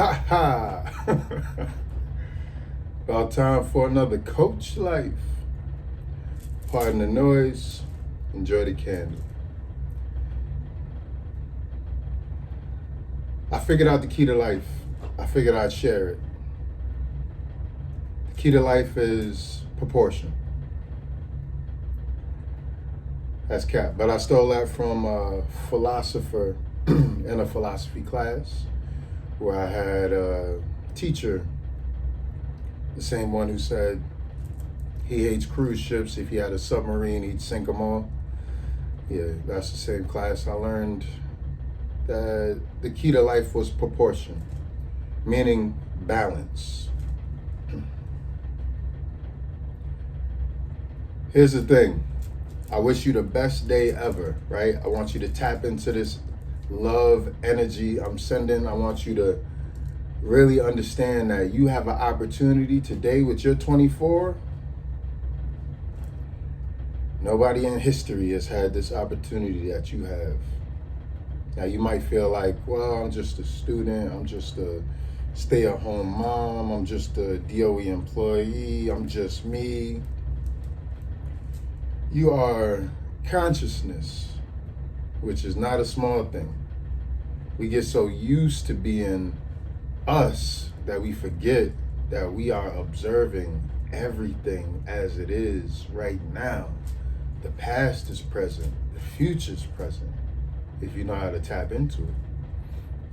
Ha ha! About time for another Coach Life. Pardon the noise, enjoy the candle. I figured out the key to life. I figured I'd share it. The key to life is proportion. That's cap. But I stole that from a philosopher in a philosophy class where I had a teacher, the same one who said he hates cruise ships. If he had a submarine, he'd sink them all. Yeah, that's the same class. I learned that the key to life was proportion, meaning balance. Here's the thing. I wish you the best day ever, right? I want you to tap into this love energy I'm sending. I want you to really understand that you have an opportunity today with your 24. Nobody in history has had this opportunity that you have. Now you might feel like, well, I'm just a student, I'm just a stay-at-home mom, I'm just a DOE employee, I'm just me. You are consciousness, which is not a small thing. We get so used to being us that we forget that we are observing everything as it is right now. The past is present, the future is present, if you know how to tap into it.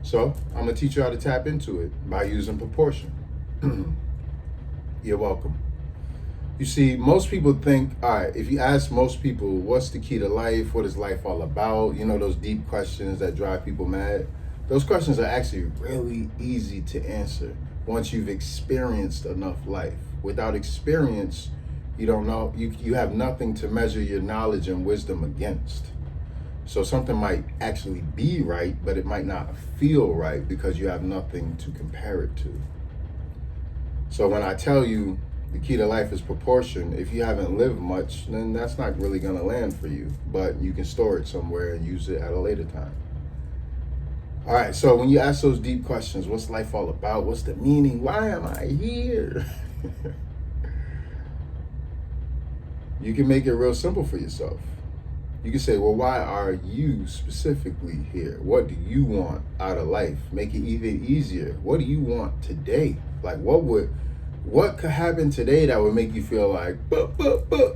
So I'm gonna teach you how to tap into it by using proportion. You're welcome. You see, most people think, all right, if you ask most people, what's the key to life? What is life all about? You know, those deep questions that drive people mad. Those questions are actually really easy to answer once you've experienced enough life. Without experience, you don't know, you have nothing to measure your knowledge and wisdom against. So something might actually be right, but it might not feel right because you have nothing to compare it to. So when I tell you the key to life is proportion, if you haven't lived much, then that's not really gonna land for you, but you can store it somewhere and use it at a later time. All right, so when you ask those deep questions, what's life all about? What's the meaning? Why am I here? You can make it real simple for yourself. You can say, well, why are you specifically here? What do you want out of life? Make it even easier. What do you want today? Like, what could happen today that would make you feel like,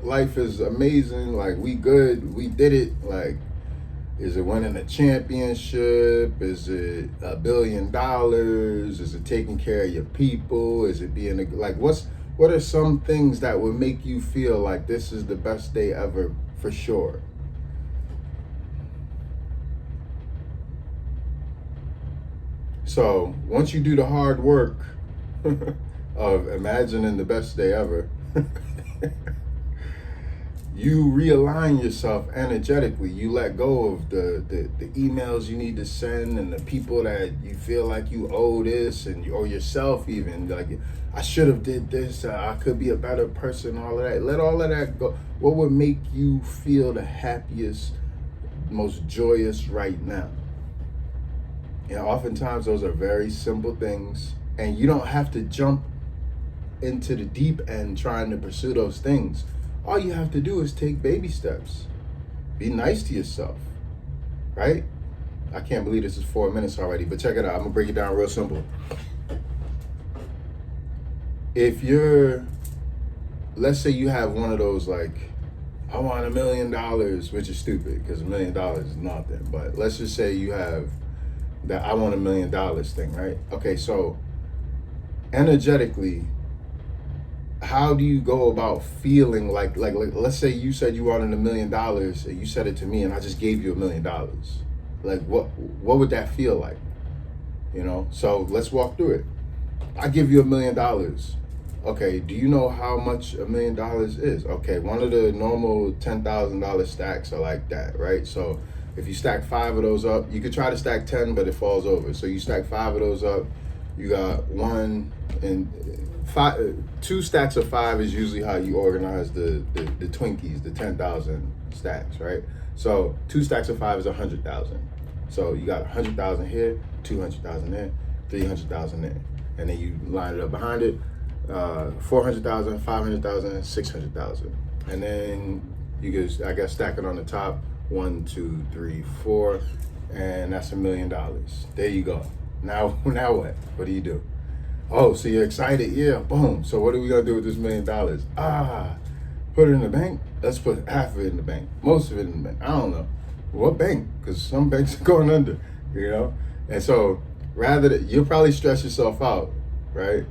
life is amazing, like we good, we did it? Like, is it winning a championship? Is it $1 billion? Is it taking care of your people? Is it being what are some things that would make you feel like this is the best day ever for sure? So once you do the hard work of imagining the best day ever, you realign yourself energetically. You let go of the emails you need to send and the people that you feel like you owe this, or yourself even. Like, I should have did this, I could be a better person, all of that. Let all of that go. What would make you feel the happiest, most joyous right now? You know, oftentimes those are very simple things, and you don't have to jump into the deep end trying to pursue those things. All you have to do is take baby steps. Be nice to yourself, right? I can't believe this is 4 minutes already, but check it out. I'm gonna break it down real simple. If let's say you have one of those, like, I want $1 million, which is stupid because $1 million is nothing. But let's just say you have that I want $1 million thing, right? Okay, so energetically, how do you go about feeling like let's say you said you wanted $1 million and you said it to me and I just gave you $1 million. Like, what would that feel like? You know, so let's walk through it. I give you $1 million. Okay, do you know how much $1 million is? Okay, one of the normal $10,000 stacks are like that, right? So if you stack 5 of those up, you could try to stack 10, but it falls over. So you stack 5 of those up, you got 1 and 5. 2 stacks of 5 is usually how you organize the Twinkies, the 10,000 stacks, right? So 2 stacks of 5 is 100,000. So you got 100,000 here, 200,000 there, 300,000 in, and then you line it up behind it, 400,000, 500,000, 600,000, and then you just, I guess, stack it on the top, 1, 2, 3, 4, and that's $1 million. There you go. Now what? What do you do? Oh, so you're excited? Yeah, boom. So what are we gonna do with this $1 million? Put it in the bank. Let's put half of it in the bank, most of it in the bank. I don't know what bank, because some banks are going under, you know. And so you'll probably stress yourself out, right?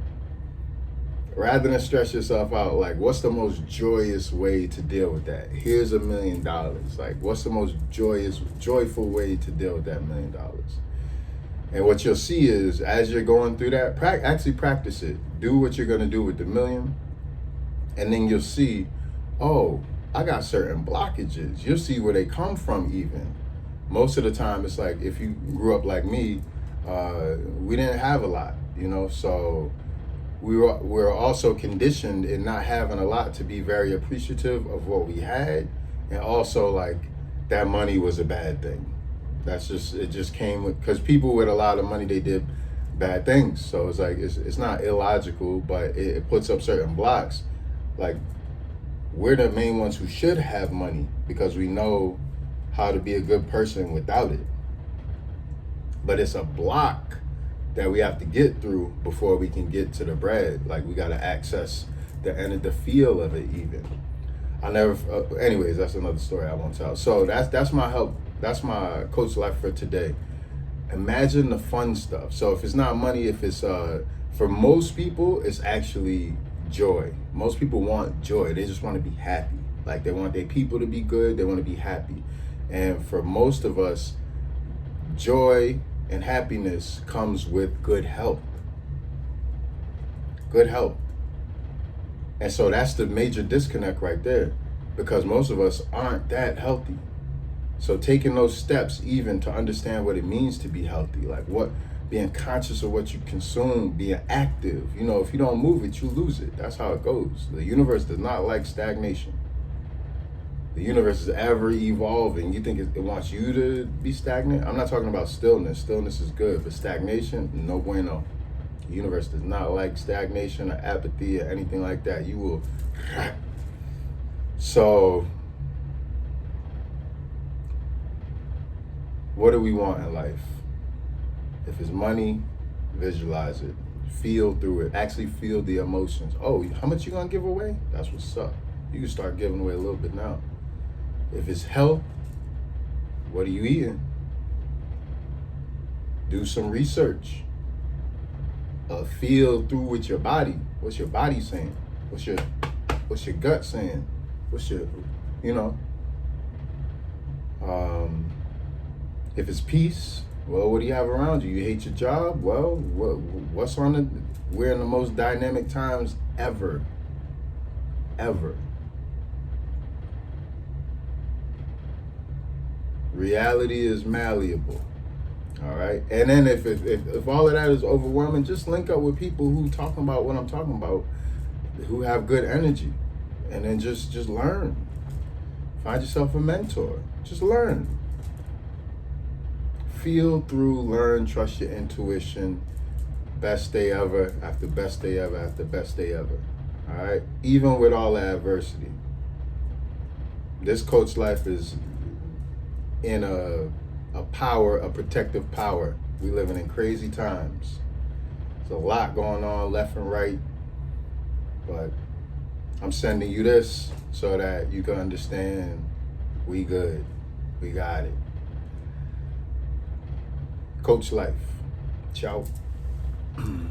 Rather than stress yourself out, like, what's the most joyous way to deal with that? Here's $1 million. Like, what's the most joyful way to deal with that $1 million? And what you'll see is, as you're going through that, actually practice it. Do what you're gonna do with the $1 million, and then you'll see, oh, I got certain blockages. You'll see where they come from even. Most of the time, it's like, if you grew up like me, we didn't have a lot, you know, so we're also conditioned in not having a lot to be very appreciative of what we had, and also, like, that money was a bad thing. It just came with, because people with a lot of money, they did bad things. So it's like, it's not illogical, but it puts up certain blocks. Like, we're the main ones who should have money because we know how to be a good person without it. But it's a block that we have to get through before we can get to the bread. Like, we got to access the feel of it even. Anyways, that's another story I won't tell. So that's my help. That's my coach life for today. Imagine the fun stuff. So if it's not money, if it's, for most people, it's actually joy. Most people want joy. They just want to be happy. Like, they want their people to be good. They want to be happy. And for most of us, joy and happiness comes with good health. Good health. And so that's the major disconnect right there, because most of us aren't that healthy. So taking those steps even to understand what it means to be healthy, like being conscious of what you consume, being active. You know, if you don't move it, you lose it. That's how it goes. The universe does not like stagnation. The universe is ever evolving. You think it wants you to be stagnant? I'm not talking about stillness. Stillness is good, but stagnation, no bueno. The universe does not like stagnation or apathy or anything like that. You will. So, what do we want in life? If it's money, visualize it. Feel through it. Actually feel the emotions. Oh, how much you gonna give away? That's what's up. You can start giving away a little bit now. If it's health, what are you eating? Do some research. Feel through with your body. What's your body saying? What's your gut saying? What's your, you know? If it's peace, well, what do you have around you? You hate your job? Well, what's on the? We're in the most dynamic times ever. Ever. Reality is malleable. All right. And then if all of that is overwhelming, just link up with people who talking about what I'm talking about, who have good energy, and then just learn. Find yourself a mentor. Just learn. Feel through, learn, trust your intuition. Best day ever after best day ever after best day ever. All right. Even with all the adversity. This coach life is in a protective power. We living in crazy times. There's a lot going on left and right, but I'm sending you this so that you can understand we good. We got it. Coach Life. Ciao.